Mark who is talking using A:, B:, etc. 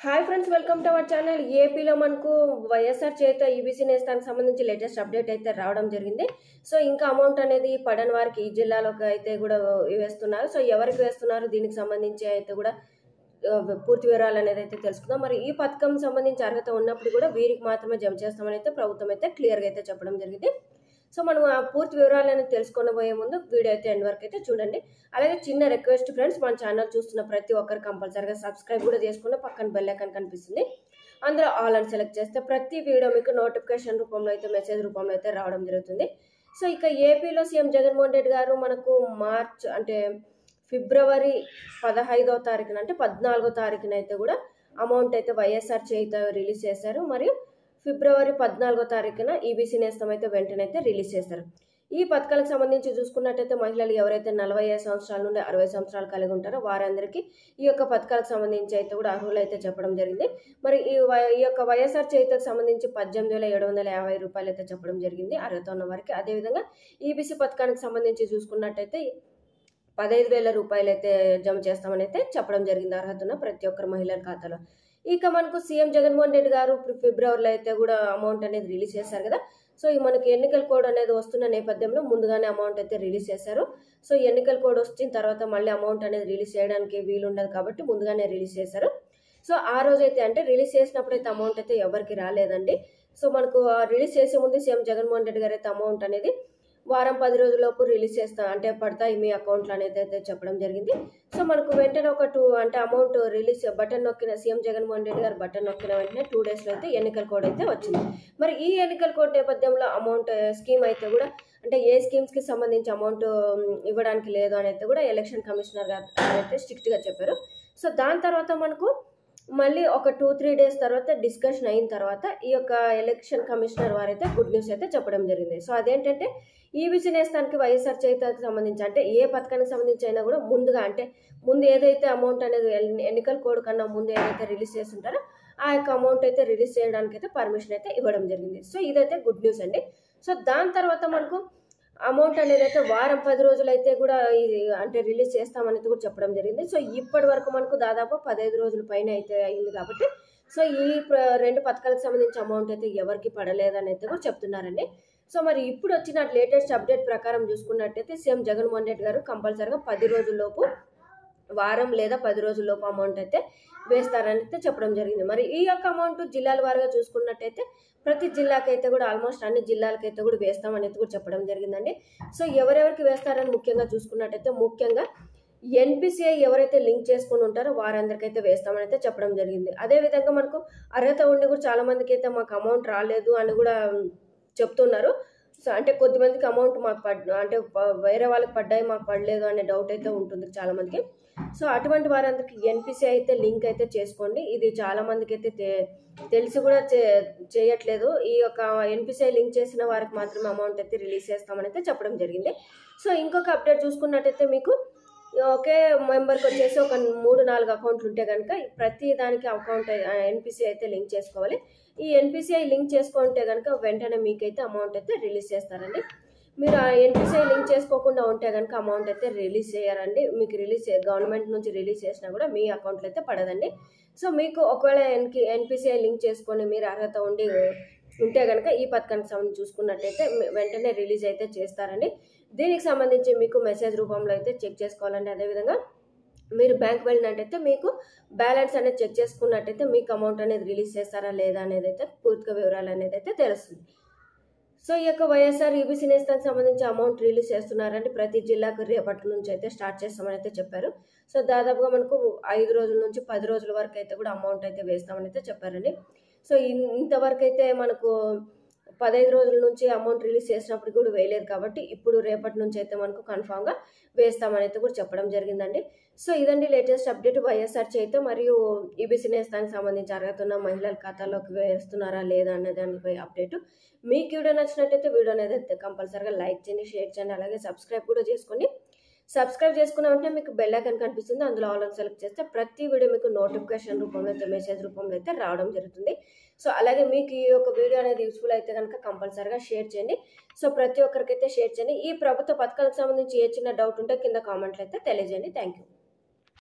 A: Hi friends, welcome to our channel. ఏపీలో మనకు వైఎస్ఆర్ చేత ఈబీసీ నేస్తానికి సంబంధించి లేటెస్ట్ అప్డేట్ అయితే రావడం జరిగింది. సో ఇంకా అమౌంట్ అనేది పడని వారికి ఈ జిల్లాలోకి అయితే కూడా వేస్తున్నారు. సో ఎవరికి వేస్తున్నారు, దీనికి సంబంధించి అయితే కూడా పూర్తి వివరాలు అనేది అయితే తెలుసుకుందాం. మరి ఈ పథకం సంబంధించి అర్హత ఉన్నప్పుడు కూడా వీరికి మాత్రమే జమ చేస్తామని అయితే ప్రభుత్వం అయితే క్లియర్గా అయితే చెప్పడం జరిగింది. సో మనం ఆ పూర్తి వివరాలను తెలుసుకునబోయే ముందు వీడియో అయితే ఎండ్ వరకు అయితే చూడండి. అలాగే చిన్న రిక్వెస్ట్ ఫ్రెండ్స్, మన ఛానల్ చూస్తున్న ప్రతి ఒక్కరు కంపల్సరీగా సబ్స్క్రైబ్ కూడా చేసుకుని పక్కన బెల్ ఐకాన్ కనిపిస్తుంది, అందులో ఆల్ అని సెలెక్ట్ చేస్తే ప్రతి వీడియో మీకు నోటిఫికేషన్ రూపంలో అయితే మెసేజ్ రూపంలో అయితే రావడం జరుగుతుంది. సో ఇక ఏపీలో సీఎం జగన్మోహన్ రెడ్డి గారు మనకు మార్చ్ అంటే ఫిబ్రవరి 15వ తారీఖున అంటే 14వ తారీఖున అయితే కూడా అమౌంట్ అయితే వైఎస్ఆర్ చేత రిలీజ్ చేశారు. మరియు ఫిబ్రవరి 14వ తారీఖున ఈబీసీ నేస్తం అయితే వెంటనే అయితే రిలీజ్ చేశారు. ఈ పథకాలకు సంబంధించి చూసుకున్నట్టయితే మహిళలు ఎవరైతే 45 సంవత్సరాల నుండి 60 సంవత్సరాలు కలిగి ఉంటారో వారందరికీ ఈ యొక్క పథకాలకు సంబంధించి అయితే కూడా అర్హులు అయితే చెప్పడం జరిగింది. మరి ఈ యొక్క వైఎస్ఆర్ చేతకు సంబంధించి 18,750 రూపాయలు అయితే చెప్పడం జరిగింది అర్హత ఉన్న వారికి. అదేవిధంగా ఈబీసీ పథకానికి సంబంధించి చూసుకున్నట్టయితే 15,000 రూపాయలు అయితే జమ చేస్తామని అయితే చెప్పడం జరిగింది అర్హత ఉన్న ప్రతి ఒక్కరు మహిళల ఖాతాలో. ఇక మనకు సీఎం జగన్మోహన్ రెడ్డి గారు ఫిబ్రవరిలో అయితే కూడా అమౌంట్ అనేది రిలీజ్ చేశారు కదా. సో మనకి ఎన్నికల కోడ్ అనేది వస్తున్న నేపథ్యంలో ముందుగానే అమౌంట్ అయితే రిలీజ్ చేశారు. సో ఎన్నికల కోడ్ వచ్చిన తర్వాత మళ్ళీ అమౌంట్ అనేది రిలీజ్ చేయడానికి వీలుండదు కాబట్టి ముందుగానే రిలీజ్ చేశారు. సో ఆ రోజైతే అంటే రిలీజ్ చేసినప్పుడు అయితే అమౌంట్ అయితే ఎవరికి రాలేదండి. సో మనకు రిలీజ్ చేసే ముందు సీఎం జగన్మోహన్ రెడ్డి గారు అయితే అమౌంట్ అనేది వారం 10 రోజుల్లోపు రిలీజ్ చేస్తా అంటే పడతాయి మీ అకౌంట్లో అనేది అయితే చెప్పడం జరిగింది. సో మనకు వెంటనే ఒక అంటే అమౌంట్ రిలీజ్ బటన్ నొక్కిన సీఎం జగన్మోహన్ రెడ్డి గారు బటన్ నొక్కిన వెంటనే 2 డేస్లో అయితే ఎన్నికల కోడ్ అయితే వచ్చింది. మరి ఈ ఎన్నికల కోడ్ నేపథ్యంలో అమౌంట్ స్కీమ్ అయితే కూడా అంటే ఏ స్కీమ్స్కి సంబంధించి అమౌంట్ ఇవ్వడానికి లేదు అని అయితే కూడా ఎలక్షన్ కమిషనర్ గారు అయితే స్ట్రిక్ట్గా చెప్పారు. సో దాని తర్వాత మనకు మళ్ళీ ఒక 2-3 డేస్ తర్వాత డిస్కషన్ అయిన తర్వాత ఈ యొక్క ఎలక్షన్ కమిషనర్ వారైతే గుడ్ న్యూస్ అయితే చెప్పడం జరిగింది. సో అదేంటంటే ఈబీసీ నేస్తానికి వైఎస్ఆర్ చేతకు సంబంధించి అంటే ఏ పథకానికి సంబంధించి అయినా కూడా ముందుగా అంటే ముందు ఏదైతే అమౌంట్ అనేది ఎన్నికల కోడ్ కన్నా ముందు ఏదైతే రిలీజ్ చేస్తుంటారో ఆ యొక్క అమౌంట్ అయితే రిలీజ్ చేయడానికి అయితే పర్మిషన్ అయితే ఇవ్వడం జరిగింది. సో ఇదైతే గుడ్ న్యూస్ అండి. సో దాని తర్వాత మనకు అమౌంట్ అనేది అయితే వారం 10 రోజులు అయితే కూడా ఇది అంటే రిలీజ్ చేస్తామనేది కూడా చెప్పడం జరిగింది. సో ఇప్పటి వరకు మనకు దాదాపు 15 రోజుల పైన అయితే అయింది కాబట్టి సో ఈ 2 పథకాలకు సంబంధించి అమౌంట్ అయితే ఎవరికి పడలేదని అయితే కూడా చెప్తున్నారండి. సో మరి ఇప్పుడు వచ్చిన లేటెస్ట్ అప్డేట్ ప్రకారం చూసుకున్నట్టయితే సీఎం జగన్మోహన్ రెడ్డి గారు కంపల్సరిగా 10 రోజుల్లోపు వారం లేదా 10 రోజుల్లోపు అమౌంట్ అయితే వేస్తారని అయితే చెప్పడం జరిగింది. మరి ఈ యొక్క అమౌంట్ జిల్లాల వారీగా చూసుకున్నట్టయితే ప్రతి జిల్లాకైతే కూడా ఆల్మోస్ట్ అన్ని జిల్లాలకైతే కూడా వేస్తామనేది కూడా చెప్పడం జరిగిందండి. సో ఎవరెవరికి వేస్తారని ముఖ్యంగా చూసుకున్నట్టయితే ముఖ్యంగా ఎన్పిసిఐ ఎవరైతే లింక్ చేసుకుని ఉంటారో వారందరికైతే వేస్తామని అయితే చెప్పడం జరిగింది. అదేవిధంగా మనకు అర్హత ఉండి కూడా చాలా మందికి అయితే మాకు అమౌంట్ రాలేదు అని కూడా చెప్తున్నారు. సో అంటే కొద్దిమందికి అమౌంట్ మాకు అంటే వేరే వాళ్ళకి పడ్డాయి మాకు పడలేదు అనే డౌట్ అయితే ఉంటుంది చాలా మందికి. సో అటువంటి వారందరికీ ఎన్పిసిఐ అయితే లింక్ అయితే చేసుకోండి. ఇది చాలా మందికి అయితే తెలిసి కూడా చేయట్లేదు. ఈ యొక్క ఎన్పిసిఐ లింక్ చేసిన వారికి మాత్రమే అమౌంట్ అయితే రిలీజ్ చేస్తామని అయితే చెప్పడం జరిగింది. సో ఇంకొక అప్డేట్ చూసుకున్నట్టయితే మీకు ఒకే మెంబర్కి వచ్చేసి ఒక 3-4 అకౌంట్లు ఉంటే కనుక ప్రతి దానికి అకౌంట్ ఎన్పిసిఐ అయితే లింక్ చేసుకోవాలి. ఈ ఎన్పిసిఐ లింక్ చేసుకుంటే కనుక వెంటనే మీకైతే అమౌంట్ అయితే రిలీజ్ చేస్తారండి. మీరు ఆ ఎన్పిసిఐ లింక్ చేసుకోకుండా ఉంటే కనుక అమౌంట్ అయితే రిలీజ్ చేయరండి. మీకు గవర్నమెంట్ నుంచి రిలీజ్ చేసినా కూడా మీ అకౌంట్లో అయితే పడదండి. సో మీకు ఒకవేళ ఎన్పిసిఐ లింక్ చేసుకొని మీరు అర్హత ఉంటే కనుక ఈ పథకానికి సంబంధించి చూసుకున్నట్టయితే వెంటనే రిలీజ్ అయితే చేస్తారండి. దీనికి సంబంధించి మీకు మెసేజ్ రూపంలో అయితే చెక్ చేసుకోవాలండి. అదేవిధంగా మీరు బ్యాంక్ వెళ్ళినట్టయితే మీకు బ్యాలెన్స్ అనేది చెక్ చేసుకున్నట్టయితే మీకు అమౌంట్ అనేది రిలీజ్ చేస్తారా లేదా అనేది అయితే పూర్తిగా వివరాలు అనేది అయితే తెలుస్తుంది. సో ఈ యొక్క వైఎస్ఆర్ ఈబీసీ నేస్తానికి సంబంధించి అమౌంట్ రిలీజ్ చేస్తున్నారంటే ప్రతి జిల్లాకు రేపటి నుంచి అయితే స్టార్ట్ చేస్తామని అయితే చెప్పారు. సో దాదాపుగా మనకు 5 రోజుల నుంచి 10 రోజుల వరకు అయితే కూడా అమౌంట్ అయితే వేస్తామని అయితే చెప్పారండి. సో ఇంతవరకు అయితే మనకు 15 రోజుల నుంచి అమౌంట్ రిలీజ్ చేసినప్పుడు కూడా వేయలేదు కాబట్టి ఇప్పుడు రేపటి నుంచి అయితే మనకు కన్ఫామ్గా వేస్తామని అయితే కూడా చెప్పడం జరిగిందండి. సో ఇదండి లేటెస్ట్ అప్డేట్ వైఎస్ఆర్ చేత మరియు ఈబీసీ నేస్తానికి సంబంధించి అర్హత ఉన్న మహిళల ఖాతాలోకి వేస్తున్నారా లేదా అనే దానిపై అప్డేట్. మీకు వీడియో నచ్చినట్టయితే వీడియో అనేది కంపల్సరీగా లైక్ చేయండి, షేర్ చేయండి, అలాగే సబ్స్క్రైబ్ కూడా చేసుకోండి. సబ్స్క్రైబ్ చేసుకున్న వెంటనే మీకు బెల్ ఐకాన్ కనిపిస్తుంది, అందులో ఆల్ అని సెలెక్ట్ చేస్తే ప్రతి వీడియో మీకు నోటిఫికేషన్ రూపంలో అయితే మెసేజ్ రూపంలో అయితే రావడం జరుగుతుంది. సో అలాగే మీకు ఈ యొక్క వీడియో అనేది యూస్ఫుల్ అయితే కనుక కంపల్సరీగా షేర్ చేయండి. సో ప్రతి ఒక్కరికైతే షేర్ చేయండి. ఈ ప్రభుత్వ పథకాలకు సంబంధించి ఏ చిన్న డౌట్ ఉంటే కింద కామెంట్లు అయితే తెలియజేయండి. Thank you.